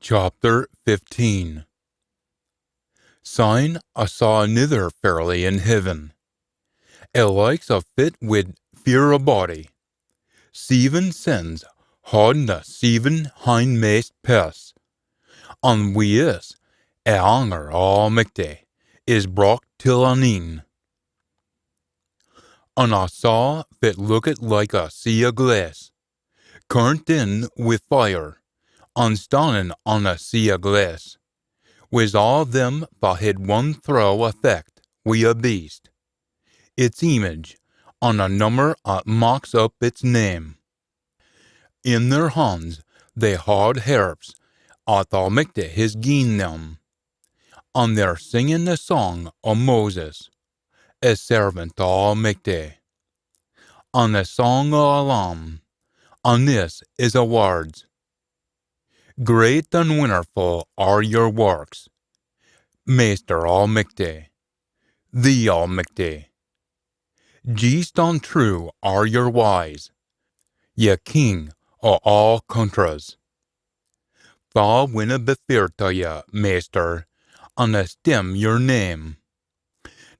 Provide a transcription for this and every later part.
Chapter 15 Sign I saw another fairly in heaven. It likes a fit with fear a body. Seven sins hadden the seven hindmost pass. On we is, a anger Aul Mither is brought till an end. And I saw that looked like a sea of glass, current in with fire, and standing on a sea of glass, was all them that had one throw effect wi' a beast, its image, and a number that mocks up its name. In their hands they had harps, at Aul Mither has given them, and they're singing the song of Moses, a servant of Aul Mither, and the song of Lamb, and this is a words. Great and wonderful are your works, Master Aul Mither, the Aul Mither. Just and true are your ways, ye King of all countries. Thou winna be fear to ye, Master, and esteem your name.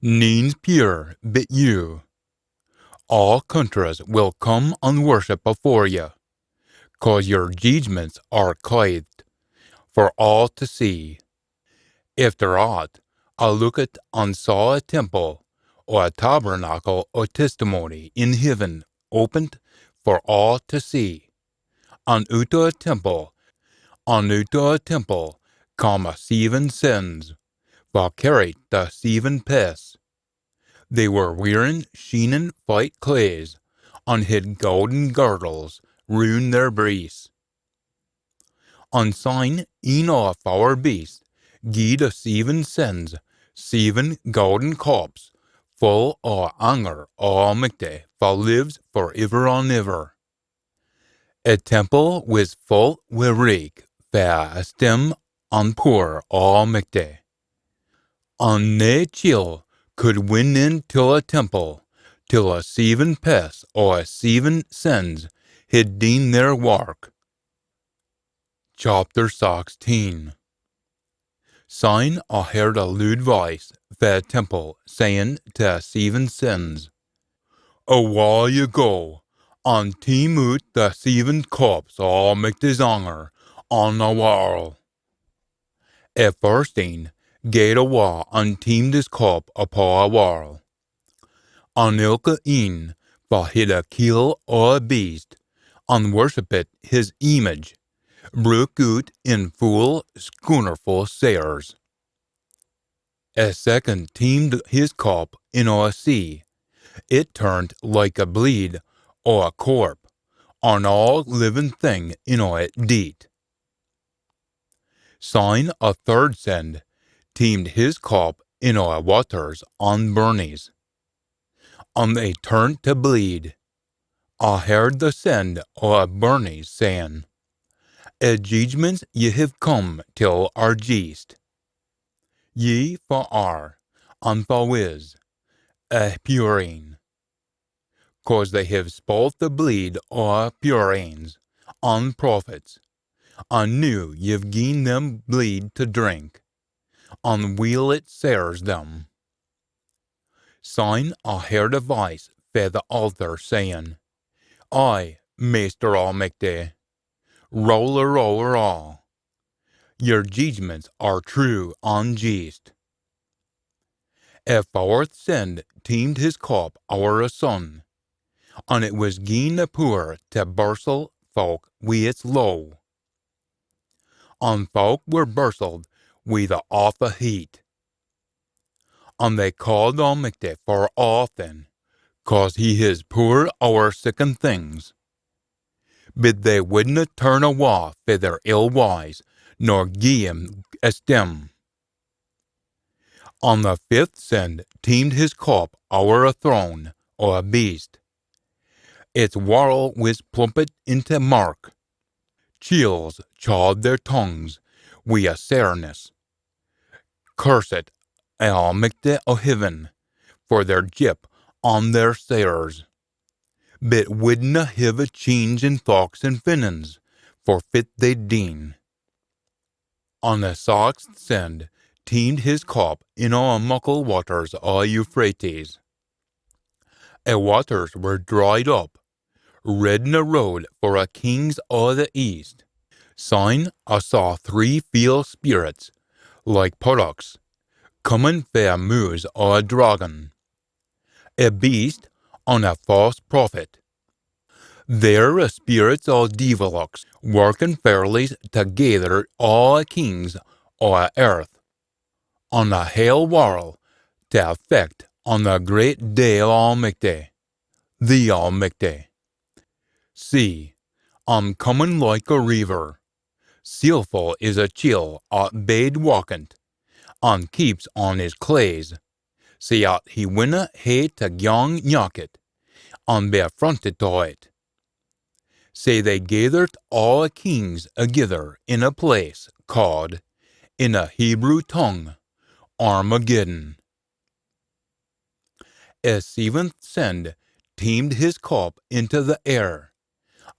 Neens pure but you. All countries will come and worship before ye, 'cause your judgments are clothed for all to see. After aught, I looked and saw a temple, or a tabernacle of testimony in heaven opened for all to see. And out of a temple, come a seven sins, that carried the seven pass. They were wearing sheenen white clays, and had golden girdles round their breasts. And sign een of our beasts, gie the seven sins, seven golden cups, full of anger Aul Mither, that lives for ever and ever. A temple was full wi' rake, that esteem and poor Aul Mither. And nae chiel could win in till a temple, till a seven pass or a seven sins had done their work. Chapter 16 Sign I heard a loud voice, the temple, saying to seven sins, Away you go, and teem out the seven cups Aul Mither's anger on the world. A firsting gaed awa and teemed his cup upon a world. And ilka een that had a kill o' a beast, and worshipped his image, broke out in full schoonerful sailors. A second teemed his cup in a sea. It turned like a bleed o' a corp, and all living thing in it deet. Sign a third send teemed his cup in a waters on burnies, and they turned to bleed. I heard the send o' a burnies saying, A judgments ye have come till are just. Ye for are, and for is, a purine. 'Cause they have spoilt the bleed o' purines, and prophets, and knew ye've given them bleed to drink, and weel it sares them. Sign I heard a voice fae the altar saying, Aye, Master Aul Mither, roller over all. Your judgments are true and just. A fourth send teemed his cup o'er a sun, and it was gi'en the poor to burstle folk wi' its low. And folk were burstled wi' the awfu' heat. And they called Aul Mither for often, 'cause he has poor o'er siccan things. But they wouldna turn awa fae their ill ways, nor gie him esteem. On the fifth send teemed his cup o'er a throne o' a beast. Its whorl was plumped into mark. Chills chawed their tongues wi' a sairness. Cursed Aul Mither o' heaven, for their jip on their sares. But wouldna have a change in thoughts and feelings, for fit they deen. On the Scots send, teemed his cup in all muckle waters o' Euphrates. The waters were dried up, red in the road for a kings o' the east. Syne I saw three feel spirits, like puddocks, coming fair moos o' a dragon, a beast on a false prophet. They're a spirits o' devilocks, working fairly to gather all the kings o' earth, on the hale world, to affect on the great day of Almighty, the Almighty. See, I'm coming like a reaver. Sealful is a chill at bade walkant, and keeps on his clays. See at he winna hae to gang knocket, and be affronted to it. Say they gathered all the kings agither in a place called, in a Hebrew tongue, Armageddon. As seventh send teamed his cup into the air,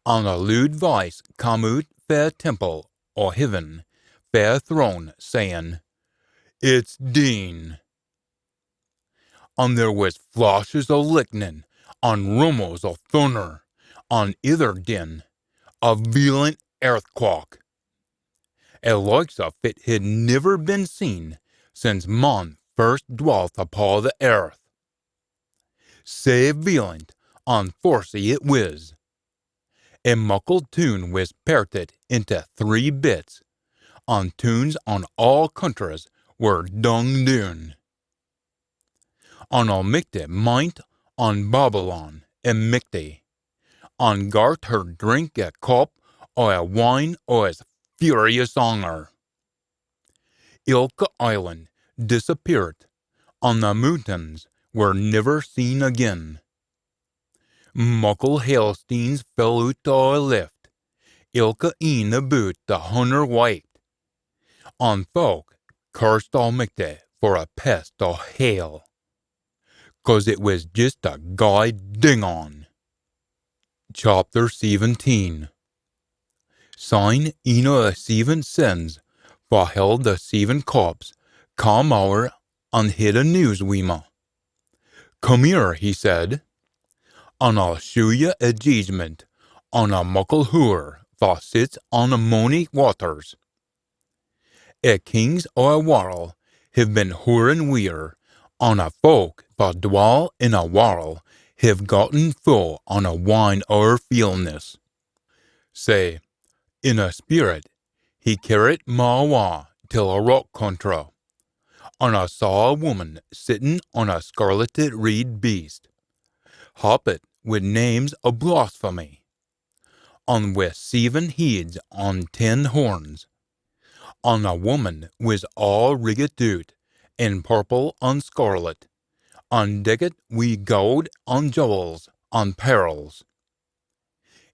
and a lewd voice come out fair temple o' heaven, fair throne, saying, It's Dean. And there was flashes o' lightning, and rumbles o' thunder, and either din, a violent earthquake. A likes of it had never been seen since man first dwelt upon the earth. Sae violent and forcey it was. A muckle tune was parted into 3 bits, and tunes on all countries were dung down. On Almighty might on Babylon Almighty, and gart her drink a cup o' a wine o' his furious anger. Ilka island disappeared, and the mountains were never seen again. Muckle hailstones fell out o' a lift, ilka een aboot the 100 white, and folk cursed Almighty for a pest o' hail, 'cause it was just a guy ding on. Chapter 17. Syne een o' the 7 sins, for held the 7 cups, come o'er and hid a news wi' me. Come here, he said, and I'll shew you a judgment on a muckle whore that sits on the mony waters. A kings o' a world have been whoring weir, and a folk that dwell in a world have gotten full on a wine o'er feelness. Say, in a spirit, he carried ma awa till a rock country, and I saw a woman sitting on a scarleted reed beast, hoppet with names of blasphemy, and with 7 heads on 10 horns, and a woman was all rigged out in purple and scarlet, and decked wi' gold and jewels and pearls.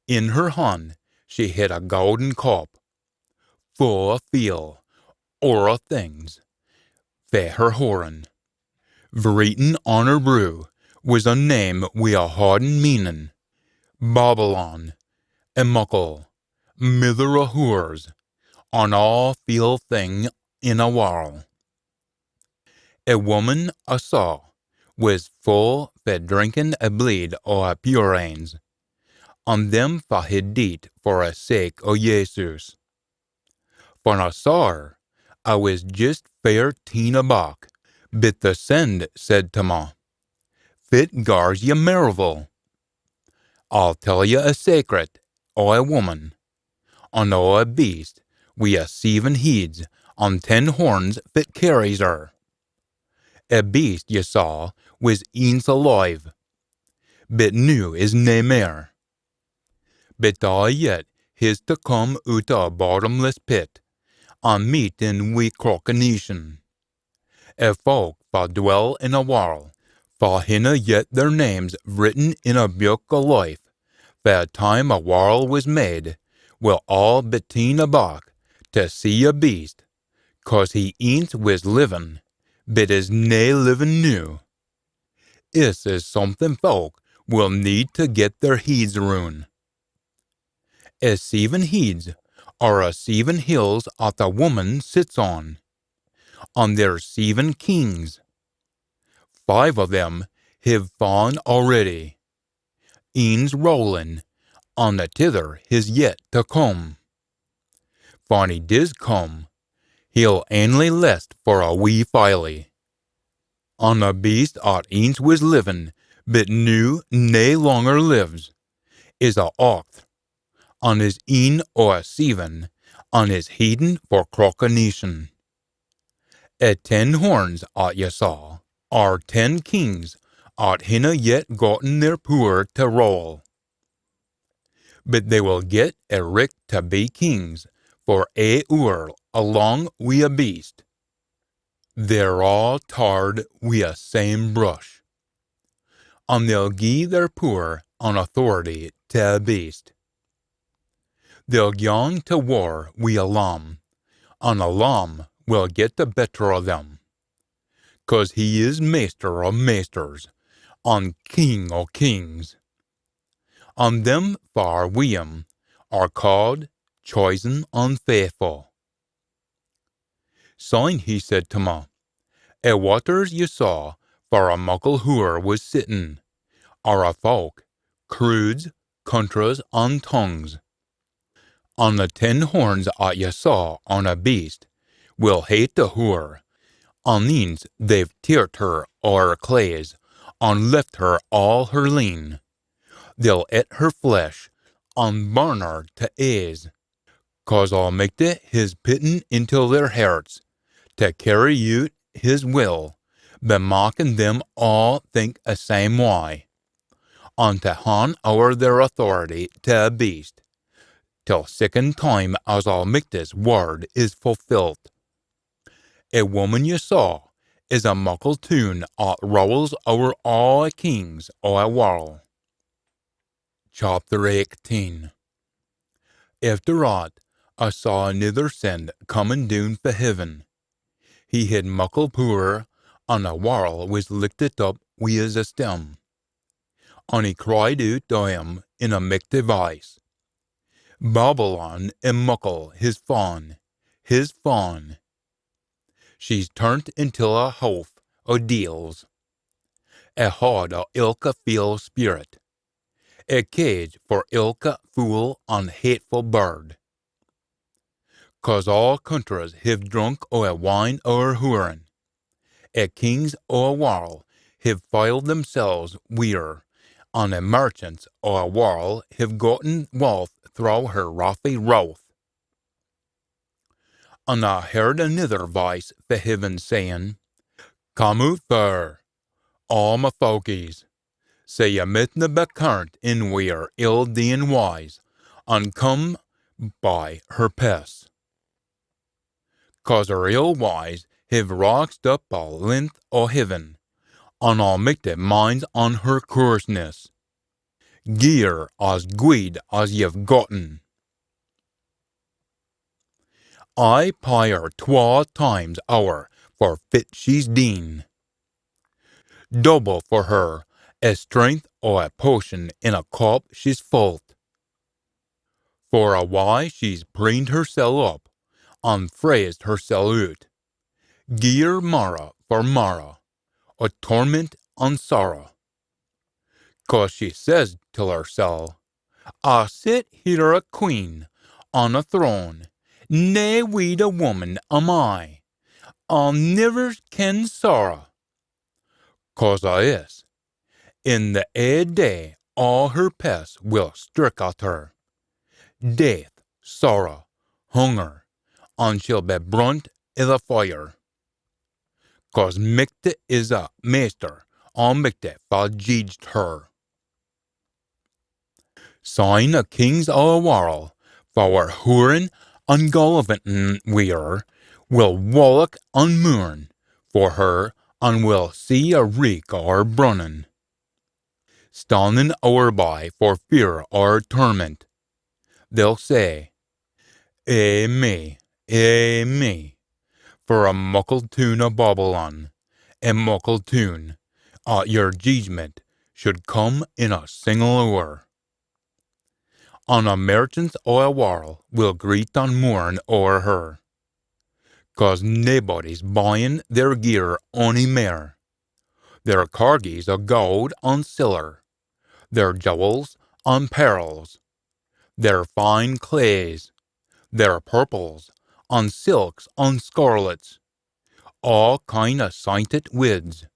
In her hand she had a golden cup, full of feel, or of things, fae her whoring. Written on her brew was a name wi' a hardened meaning, Babylon, a muckle, mither o' whores, on all feel thing in a world. A woman I saw was full fae drinking a bleed o' a purines, and them fa had deed for a sake o' Jesus. When I saw her, I was just fair teen aback, but the send said to me, Fit gars ye marvel. I'll tell ye a secret o' a woman, and o' a beast wi' a 7 heads and 10 horns that carries her. A beast ye saw was eens alive, but new is nae mair. But I yet has to come out o' a bottomless pit, and meet in wi' croconation. A folk that dwell in a world, for hinna yet their names written in a book o' life, fae time a world was made, will all beteen aback to see a beast, 'cause he eens was living, but is nae living new. This is something folk will need to get their heads round. As 7 heads are a 7 hills that the woman sits on their 7 kings. 5 of them have fallen already. Ean's rolling, on the tither is yet to come. When he does come, he'll only last for a wee filey. On the beast at eans was living, but new nae longer lives, is a ocht, on his een o a 7, on his heeden for croconation. 10 horns at ye saw, are 10 kings at hinna yet gotten their poor to roll. But they will get a rick to be kings for a hour along wi a beast. They're all tarred wi a same brush, and they'll gie their poor on authority to a beast. They'll gang to war wi a lamb, and a lamb will get the better of them, 'cause he is master of masters, and king of kings. And them far wi him are called chosen and faithful. Syne he said to me, a waters ye saw for a muckle hoor was sitting, are a folk, crudes, countries, and tongues. On the 10 horns that ye saw on a beast will hate the hoor, and means they've teared her o'er clays, and left her all her lean. They'll eat her flesh, and burn her to aise, 'cause I'll make it his pitten into their hearts, to carry out his will, bemaking them all think a same way, and to hand over their authority to a beast, till second time as I'll make this word is fulfilled. A woman ye saw is a muckle tune that rolls over all kings o' a world. Chapter 18. After that, I saw another send coming down from heaven. He had muckle poor, and a world was lifted up wi as a stem. And he cried out to him in a mighty voice, Babylon is muckle his fawn. She's turned into a hoaf o' deals, a hod o' ilka feel spirit, a cage for ilka fool and hateful bird. 'Cause all countries have drunk o' a wine o' her whoring, a kings o' a world have filed themselves wi her, and the merchants o' a world have gotten wealth through her wrathy wrath. And I heard another voice from heaven saying, Come out fair, all my folkies, so ye mitna be current in wi her ill dean wise, and come by her peace. 'Cause her ill wise have roxed up a length o' heaven, and I'll make the minds on her coarseness. Gie her as guid as ye've gotten. I pay her 12 times hour for fit she's deen. Double for her, a strength o' a potion in a cup she's full. For a why she's preened hersel up, and phrased hersel out. Gie her marra for marra, a torment and sorrow. 'Cause she says till hersel, I sit here a queen, on a throne, nae weed a woman am I, I'll never ken sorrow. 'Cause I is, in the day all her pests will strick at her, death, sorrow, hunger, and she'll be brunt i' the fire. 'Cause Michta is a master, and Michta forjudged her. Sign a kings o' a world, for whoring and gallivanting wi her, will wallock and mourn for her, and will see a reek o' her brunning, standing o'er by for fear o' her torment. They'll say, me, for a muckle tune o' Babylon, a muckle tune, at your judgment should come in a single hour. On a merchant's oil warl will greet and mourn o'er her, 'cause nabody's buying their gear ony mair. Their cargies of gold and silver, their jewels and pearls, their fine clays, their purples and silks and scarlets, all kind of scented wids,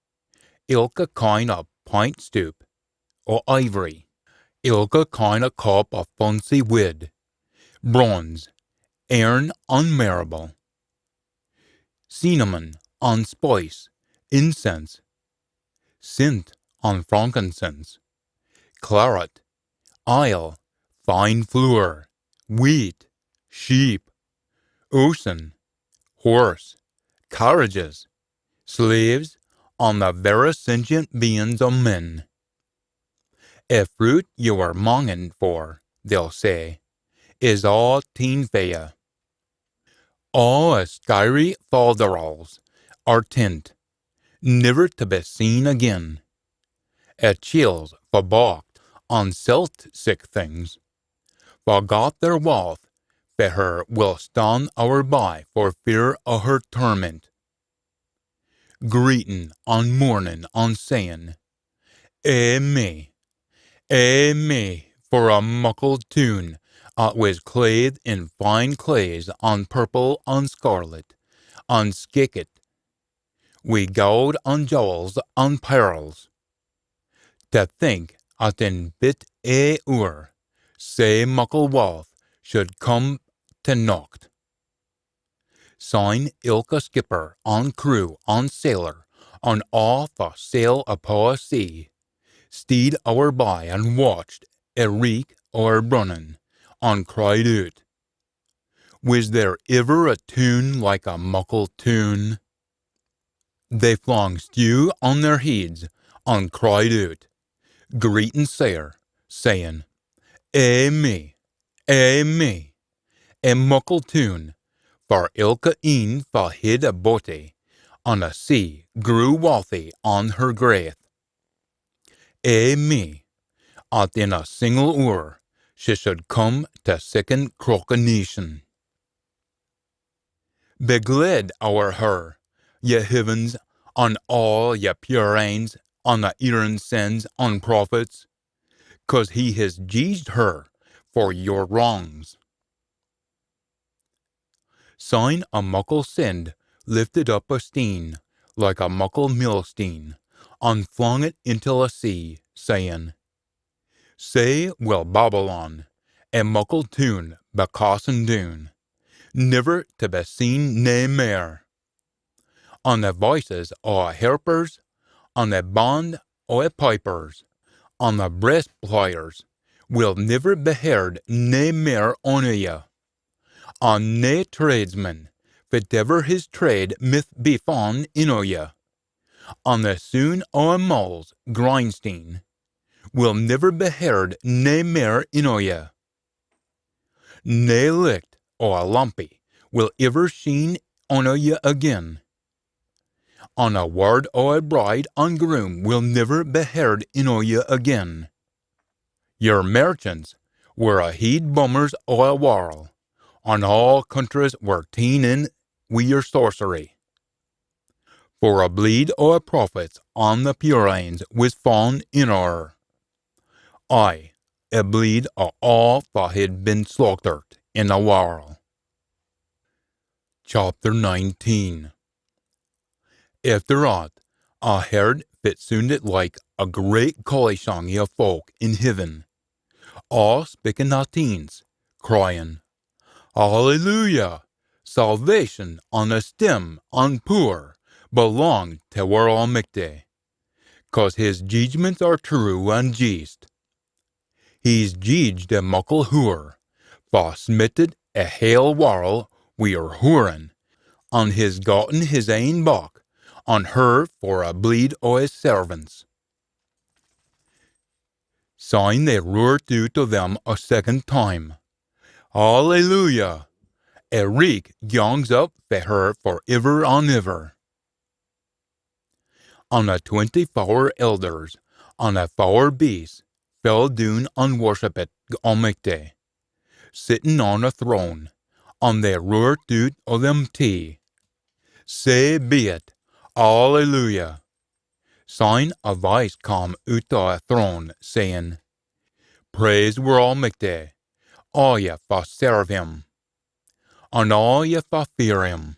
ilka kind of pint stoop or ivory, ilka kind of cup of fancy wid, bronze, iron and marble, cinnamon and spice, incense, scent and frankincense, claret, ale, fine flour, wheat, sheep, oxen, horse, carriages, slaves, and the very sentient beings of men. A fruit you are monging for, they'll say, is all teen faya. All a skyry falderals are tint, never to be seen again. A chills forbalked on selt sick things, forgot their wealth, for her will stand our by for fear of her torment. Greeting on mourning on saying, me, for a muckle tune, was clathed in fine clays on purple and scarlet, on skicket, wi gold and jewels and pearls. To think at in bit sae muckle wealth should come to nocht. Sign ilka skipper, on crew, on sailor, on all for sail upo a sea, steed our by and watched a reek or brunnin, and cried out, was there ever a tune like a muckle tune? They flung stew on their heads, and cried out, greeting sair, saying, me, a muckle tune, for ilka een for hid a bote, on a sea grew wealthy on her graith. Me, at in a single hour, she should come to second croconation. Be glad o'er her, ye heavens, on all ye purines, on the earin sins, on prophets, 'cause he has jeeged her for your wrongs. Sign a muckle send, lifted up a steen, like a muckle millsteen, and flung it into a sea, saying, say will Babylon, a muckle tune be cossin doon, never to be seen nae mair. On the voices o' harpers, on the band o' pipers, on the breast pliers, will never be heard nae mair on ye. On nae tradesman, whatever his trade mith be fond in ye. On the soon o' mull's grindstone, will never be heard nae mair in ye. Nae licht o' a lampy will ever sheen on ye again. On a word o' a bride and groom will never be heard in ye again. Your merchants were a heed bummers o' a warl, and all countries were teen in wi your sorcery. For a bleed o' a prophets on the purines was fond in her. Aye, a bleed o' all that had been slaughtered in a warl. Chapter 19. After that, I heard that sounded like a great collysong of folk in heaven, all speaking Latines, crying, Hallelujah! Salvation on the stem and poor belong to Aul Mither, 'cause his judgments are true and just. He's judged a muckle whore, for smitted a hale warl wi her whoring, and has gotten his ain back on her for a bleed o' his servants. Syne they roared out to them a second time, Hallelujah! A reek gangs up for her for ever and ever. And the 24 elders, and the 4 beasts, fell down and worshipped Aul Mither, sitting on a throne, on the roer doet o' them tea. Say be it, Alleluia. Sign a voice come ut a throne, saying, Praise we're all Mither, all ye for serve him, and all ye for fear him,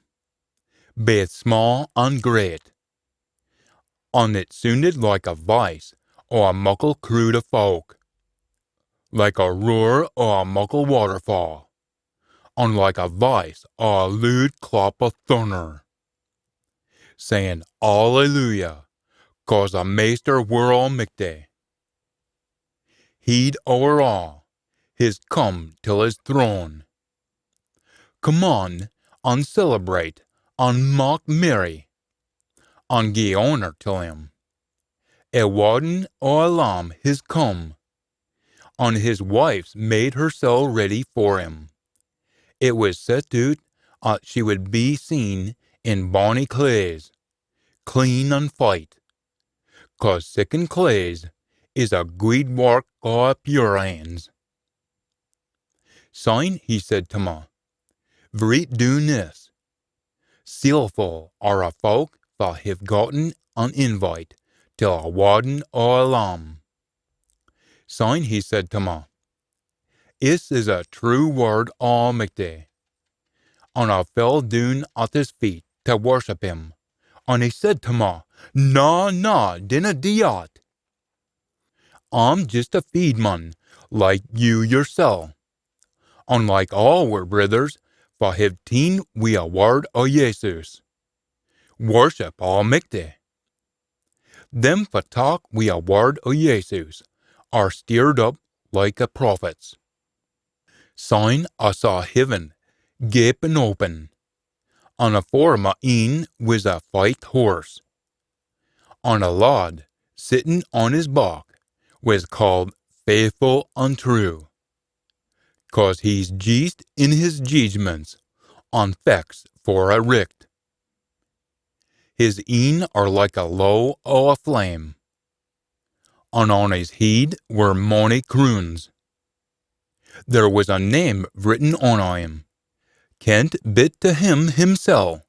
both small and great. And it sounded like a voice o' a muckle crowd of folk, like a roar o' a muckle waterfall, and like a voice o' a loud clap of thunder, saying, Alleluia, 'cause the Master we're all Mither. He'd o'er all, his come till his throne. Come on, and celebrate, and mock merry, and gie honour to him. A warden o' a lamb his come, and his wife's made hersel ready for him. It was set out she would be seen in bonny claes, clean and fight, 'cause siccan claes is a guid work o' pure hands. Sign, he said to ma, Vreet doen this. Sealful are a folk that have gotten an invite till a warden o' a lamb. Sign, he said to ma, Is is a true word o' Mither. And I fell down at his feet to worship him. And he said to ma, Na, dinna do that. I'm just a feedman, like you yoursel. And like all we're brothers, for have teen we a word o' Jesus. Worship o' Mither. Them for talk we a word o' Jesus are stirred up like a prophets. Sign I saw heaven gaping open, and afore my een was a white horse, and a lad sitting on his back was called Faithful and True, 'cause he's just in his judgments, and fixed for a richt. His een are like a low o' a flame, and on his head were mony crowns. There was a name written on him, kent bit to him himsel.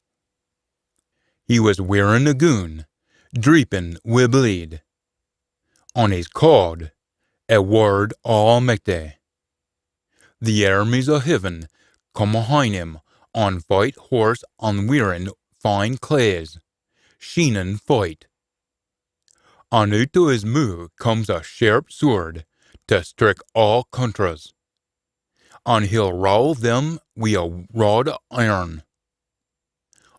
He was wearing a gown, dripping wi' bleed. On his called a word o' Mither. The armies o' heaven come behind him on white horse and wearing fine claes, sheenen fight. And out o' his mouth comes a sharp sword to strike all countries, and he'll roll them wi' a rod o' iron,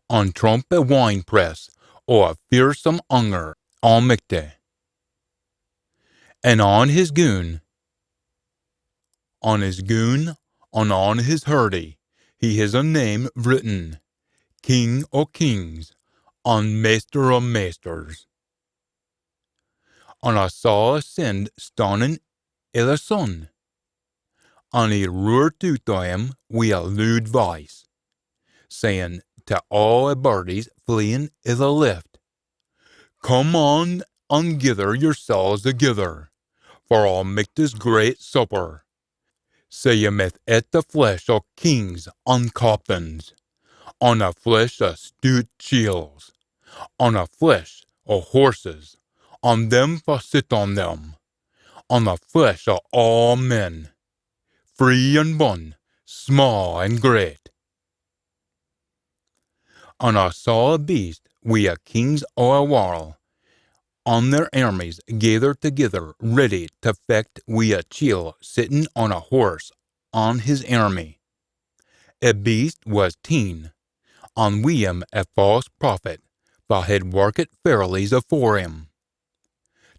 and trump a winepress o' a fearsome anger o' Mither. And on his gown, and on his hurdy, he has a name written, King o' Kings, and Master o' Masters. And I saw ascend standing i' the sun, and he roared out to him wi' a loud voice, saying to all the birdies fleeing i' the lift, Come on and gather yourselves together, for I'll make this great supper. Say ye must eat the flesh o' kings and captains, and the flesh o' stout shields, and the flesh o' horses, and them that sit on them, and the flesh o' all men, free and bond, small and great. And I saw a beast wi' a kings o' a world, and their armies gathered together, ready to fecht wi' a chiel sitting on a horse on his army. A beast was teen, and wi' him a false prophet, that had worked fairlies afore him,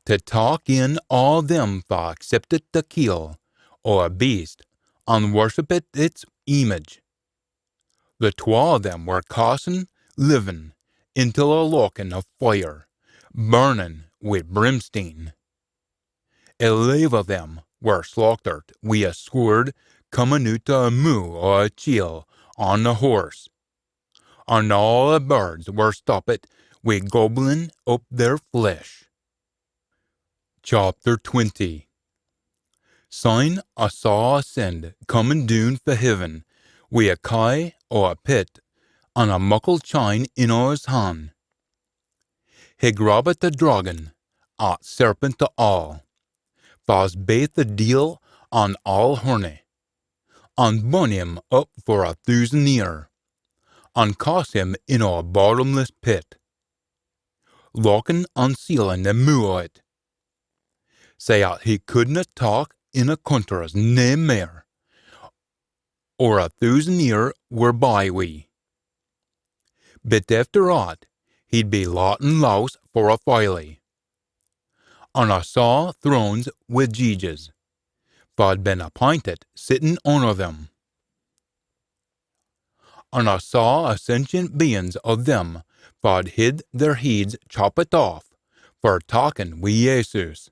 to talk in all them that accepted the kill o' a beast, and worshipped its image. The twa of them were casting living into a locken of fire, burning with brimstone. 11 of them were slaughtered wi' a sword coming out o' a mouth o' a chiel on the horse, and all the birds were stopped wi' gobbling up their flesh. Chapter 20. Syne I saw ascend, coming down fra heaven, wi a kye or a pit, and a muckle chine in his hand. He grabbed the dragon, a serpent to all, was baith the deal on all horny, and bun him up for 1,000 year, and cast him in a bottomless pit, locking and sealing the moo o' it, say that he couldna talk in a countries nae mair, or 1,000 year were by we. But after aught, he'd be lotten louse for a filey. And I saw thrones with judges, who'd been appointed sitting under them. And I saw a sentient beings of them who'd hid their heads chopped off for talking wi Jesus,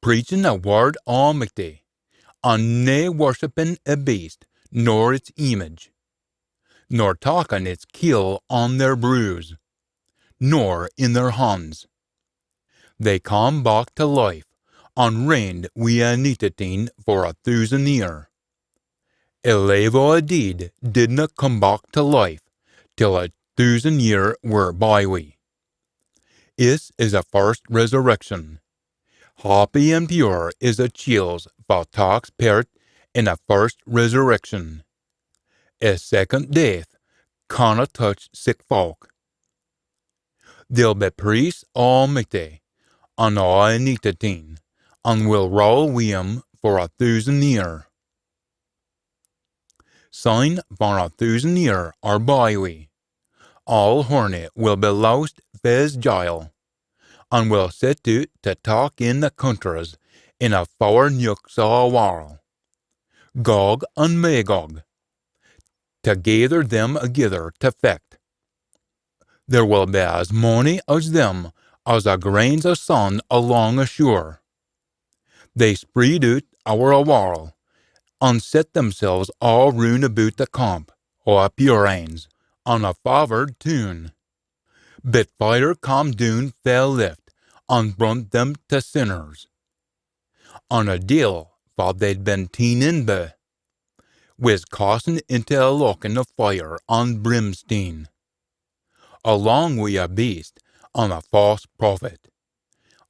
preaching a word almighty, and nae worshipping a beast nor its image, nor talking its kill on their bruise, nor in their hands. They come back to life, and reigned wi a Nitateen for 1,000 year. Elevo a deed didna come back to life, till 1,000 year were by we. Is a first resurrection. Happy and pure is a chills that talks part in a first resurrection. A second death canna touch sick folk. They'll be priests almighty, and I Nitateen, and will roll wi him for 1,000 year. Syne for 1,000 year are by we. All horny will be loused fez jail, and will set out to talk in the countries in a four nooks a while, Gog and Magog, to gather them together to fecht. There will be as mony as them as a grains of sun along a shore. They spread out over a while, and set themselves all round about the camp, or purines, on a forward tune. But fire come down fell lift, and burnt them to sinners. On a deal that they'd been teen in be, was casting into a locking of fire and brimstone, along wi a beast and a false prophet.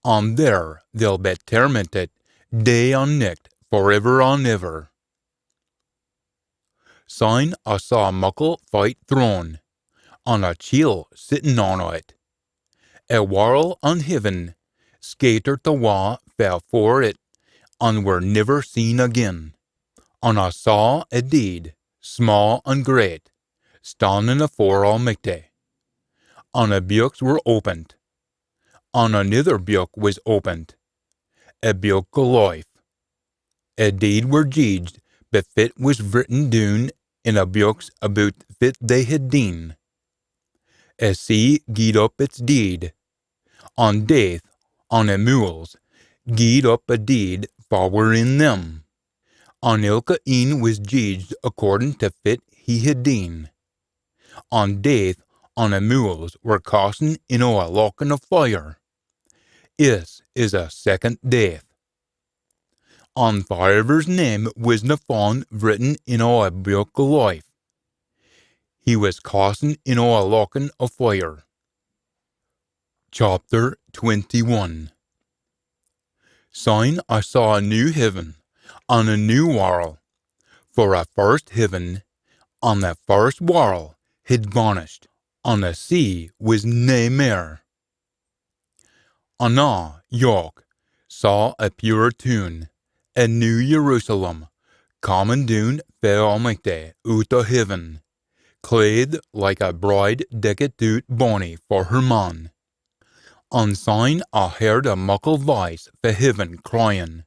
And there they'll be tormented day and night forever and ever. Syne I saw a muckle white throne, and a chiel sitting on it. A whirl and heaven scattered the wa fell for it, and were never seen again. And I saw a deed, small and great, standing afore Almighty. And a books were opened, and another book was opened, a book of life. A deed were judged, but fit was written down in a books about fit they had done. A sea gied up its deed, and death on a mules gied up a deed for were in them, and ilka een was judged according to fit he had done. And death on a mules were casting in a locking of fire. Is a second death. And forever's name was na found written in a book of life. He was casting in a locking of fire. Chapter 21. Syne I saw a new heaven and a new world, for a first heaven and the first world had vanished, and the sea was nae mair. And I, York, saw a pure tune, a new Jerusalem, coming down fair Almighty out of heaven, clad like a bride decked out bonny for her man. And syne I heard a muckle voice fra heaven crying,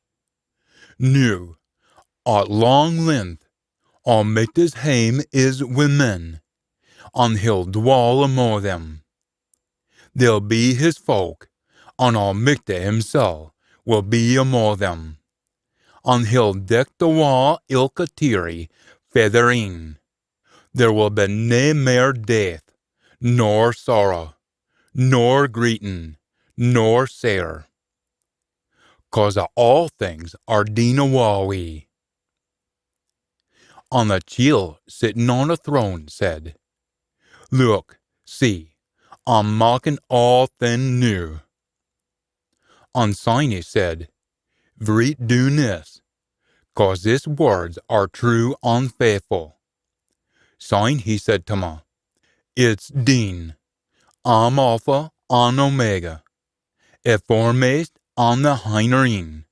Now, at long length, Almighty's hame is wi men, and he'll dwell among them. They'll be his folk, and Almighty himself will be among them. And he'll deck the wa ilka teary featherin. There will be nae mair death, nor sorrow, nor greeting, nor sair. 'cause all things are Dinawawi. On the chiel sitting on a throne said, Look, see, I'm making all things new. On sign he said, Vreet do this, 'cause these words are true and faithful. Sign he said to me, It's Din, I'm Alpha and Omega, e foremost and the hinerin.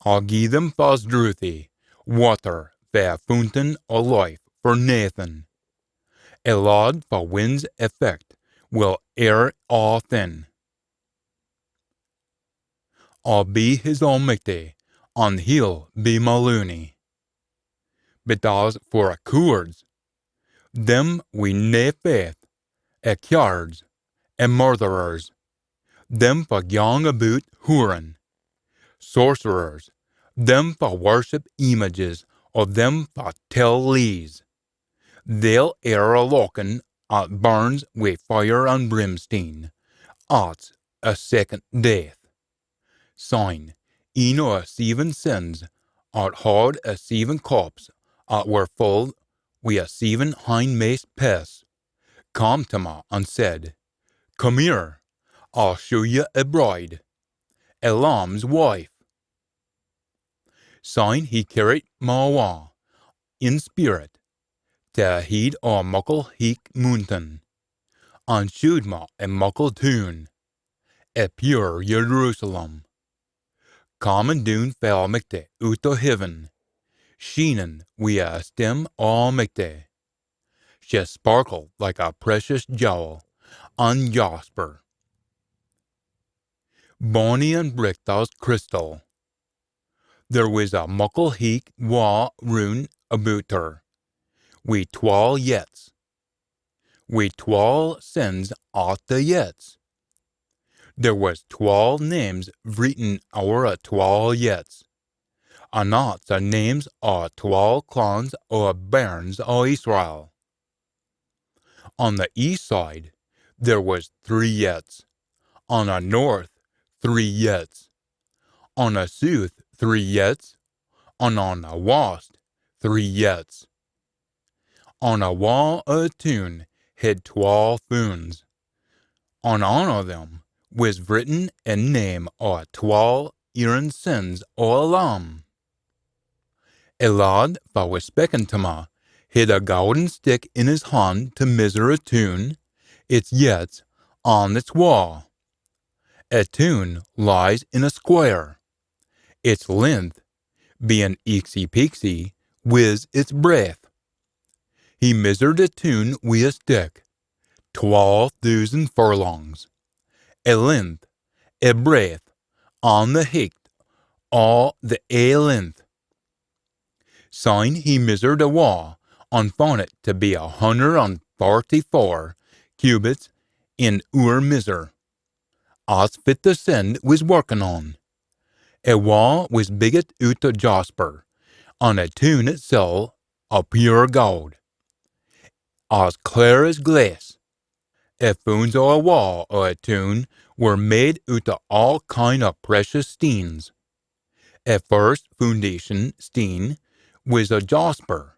I'll give them fast druthi, water for fountain of life for Nathan. A lord for wind's effect will air all thin. I'll be his almighty, and he'll be my loony. But as for a cowards, them we nae faith, a cards, a murderers, them for gang about hoorin, sorcerers, them for worship images, or them for tell lies. They'll air a lockin' at burns with fire and brimstone, at's a second death. Sign, a 7 sins, at hard a 7 cups, at were full wi' a 7 hindmost pests, come to me and said, Come here, I'll show you a bride, a lamb's wife. Sign he carried ma awa, in spirit, to heed a muckle heek mountain, and shewed me a muckle tune, a pure Jerusalem. Common doon fell micte out of heaven, sheenen wi' a stem almighty. She sparkled like a precious jewel, and jasper. Bonny and bricht as crystal. There was a muckle heek wa roon about her, wi' 12 yets, wi' 12 sins at the yets. There was 12 names written o'er a 12 yets, and not the names of 12 clans or bairns of Israel. On the east side, there was 3 yets, on the north, 3 yets, on the south, 3 yets, and on the west, 3 yets. On a wall of tune had 12 foons. On all of them was written a name of 12 Aaron sins o' a lamb. A lad that was speaking to me had a golden stick in his hand to measure a tune, its yets, on its wall. A tune lies in a square, its length being eexy-peexy with its breadth. He measured a tune with a stick, 12,000 furlongs, a length, a breadth, on the height, all the a length. Sign he measured a wall, and found it to be 144 cubits in our measure, as fit the send was working on. A wall was bigot out of jasper, and a tune itself of pure gold, as clear as glass. A foons o' a wall o' a tune were made out of all kind of precious steins. A first foundation stein was a jasper,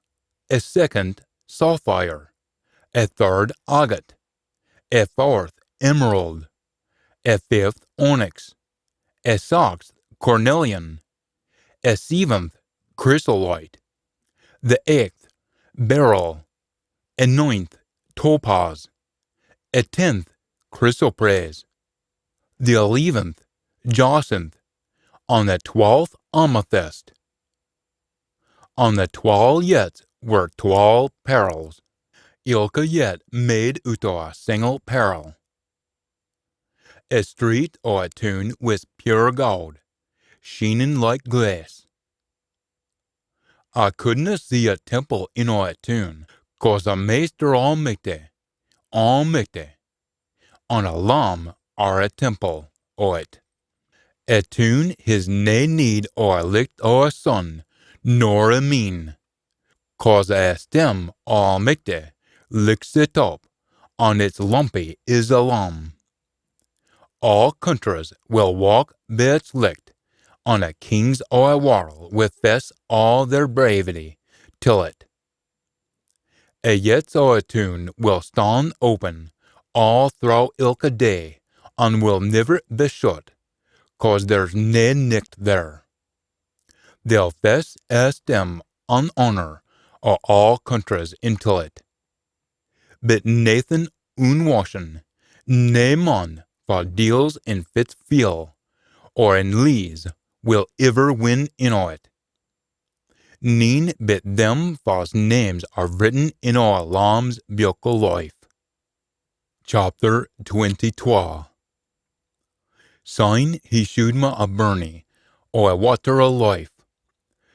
a second sapphire, a third agate, a fourth emerald, a fifth onyx, a sixth cornelian, a seventh chrysolite, the eighth beryl, a ninth topaz, a 10th chrysoprase, the 11th jacinth, on the 12th amethyst. On the 12 yets were 12 pearls, ilka yet made out of a single pearl. A street or a tune was pure gold, sheening like glass. I couldn't see a temple in a tune, 'cause the Master Almighty, on a lamb or a temple o' it. A tune his nae need or a licht or a sun, nor a mean, 'cause a stem almighty licks it up, and its lumpy is a lamb. All countries will walk by its licht, on a king's oil warl with fess all their bravity, till it. A yet a tune will stand open all through ilka day, and will never be shut, 'cause there's nae nicht there. They'll fess esteem on honor o' all countries intil it. But Nathan unwashen, nae man for deals in fits feel, or in lees, will ever win in it. Neen but them false names are written in our lamb's buckle life. Chapter 22. Sign he shewed me a burnie, or a water of life,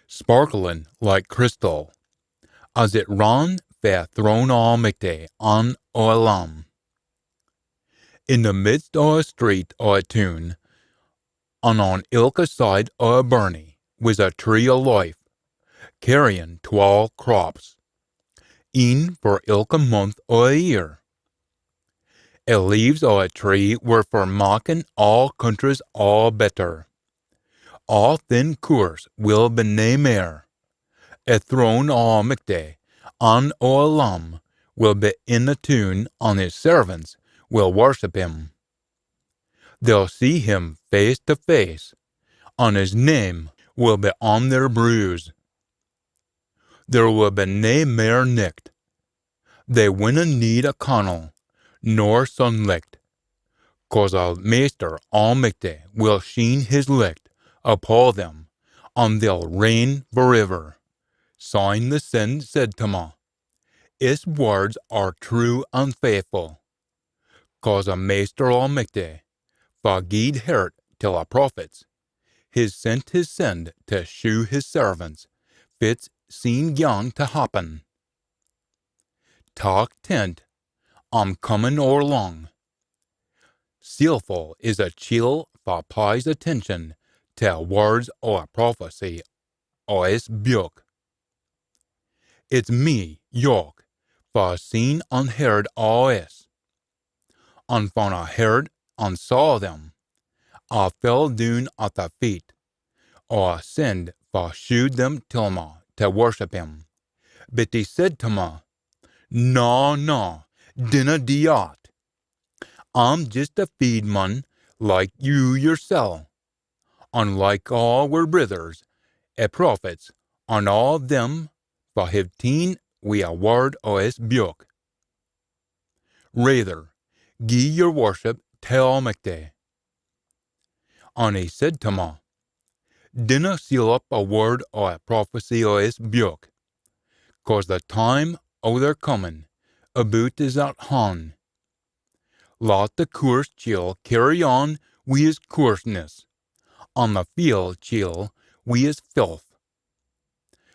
sparkling like crystal, as it ran fair thrown Aul Mither on a lamb. In the midst of a street of a tune, and on ilka side of a burnie, was a tree of life, carrying 12 crops, een for ilka month of a year. The leaves of a tree were for making all countries all better. All thin course will be nae mair. A throne Aul Mither on a lamb will be in the tune, and his servants will worship him. They'll see him face to face, and his name will be on their bruise. There will be nae mair nicht. They winna need a cannel, nor sunlicht, 'cause our Master Aul Mither will sheen his licht upon them, and they'll reign forever. Sign the Send said to me, his words are true and faithful, 'cause our Master Aul Mither forgied hurt till our prophets. His sent his send to shew his servants fits seen gang to happen. Talk tent, I'm coming o'er long. Sealful is a chill for pie's attention to words or prophecy or his book. It's me, York, for seen and heard all this. And when I heard and saw them, I fell down at the feet, or I sinned for shewed them till me to worship him. But he said to me, No, dinna do that. I'm just a feedman like you yoursel, and like all were brothers, prophets, and all them for have teen wi a word o' his book. Rather, gie your worship to Aul Mither. And he said to me, Dinna seal up a word o' a prophecy o' his book, 'cause the time o' their coming about is at hand. Let the coarse chiel carry on wi his coarseness, and the field chiel wi his filth.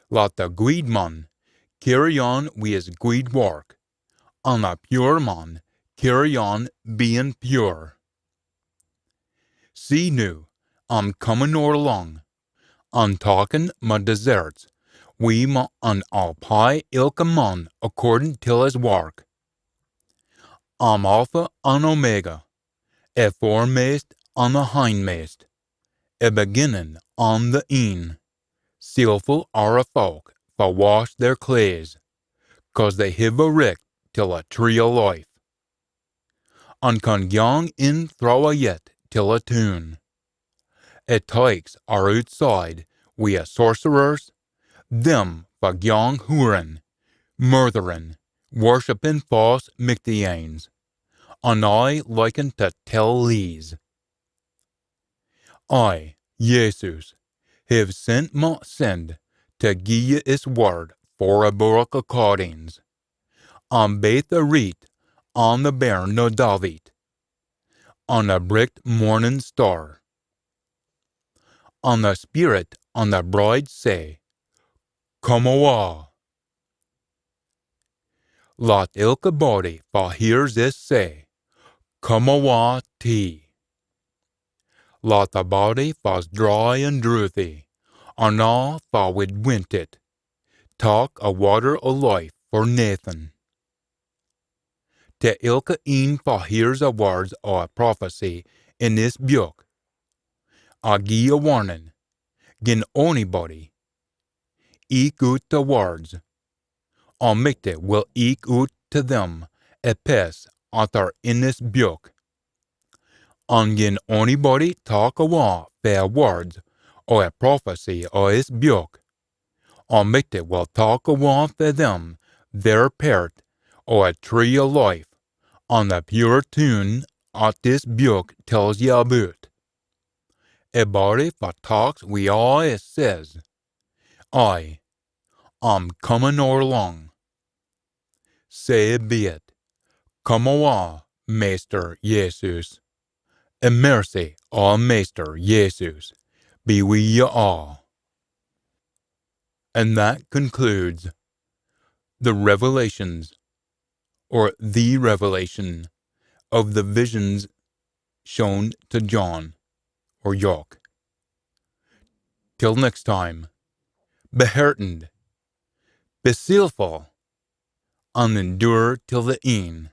Let the guid man carry on wi his guid work, and the pure man carry on being pure. See now, I'm coming o'er long, and talking my deserts, we ma an I'll pie ilka man according till his work. I'm Alpha and Omega, a foremast and a hindmast, a beginning and the end. Sealful are a folk for wash their clays, 'cause they have a richt till a tree of life, and can gang in through a yet till a tune. A tykes are outside wi a sorcerers, them for gang hoorin, murtherin, worshipping false Mithians, and I liken to tell lies. I, Jesus, have sent my send to gie you his word for a book accordings, and baith the reet on the bairn no David, on the bricht morning star. And the Spirit and the bride say, Come awa. Let ilka body for hears this say, Come awa tea. Let the body was dry and drouthy, and all for would wint it, talk a water o' life for Nathan. To ilka een for hears a words o' a prophecy in this book, I gie a warning, gin anybody eke ut the words, Aul Mither will eke ut to them a pes atar in this book. On gin anybody talk awa fair words or a prophecy or his book, Aul Mither will talk awa for them their part or a tree of life on the pure tune at this book tells you about. A body for talks we always says, I'm coming or long. Say be it. Come awa, Master Jesus. And mercy, our Master Jesus, be with you all. And that concludes the revelations, or the revelation, of the visions shown to John, or York. Till next time, beheartened, be sealful, and endure till the end.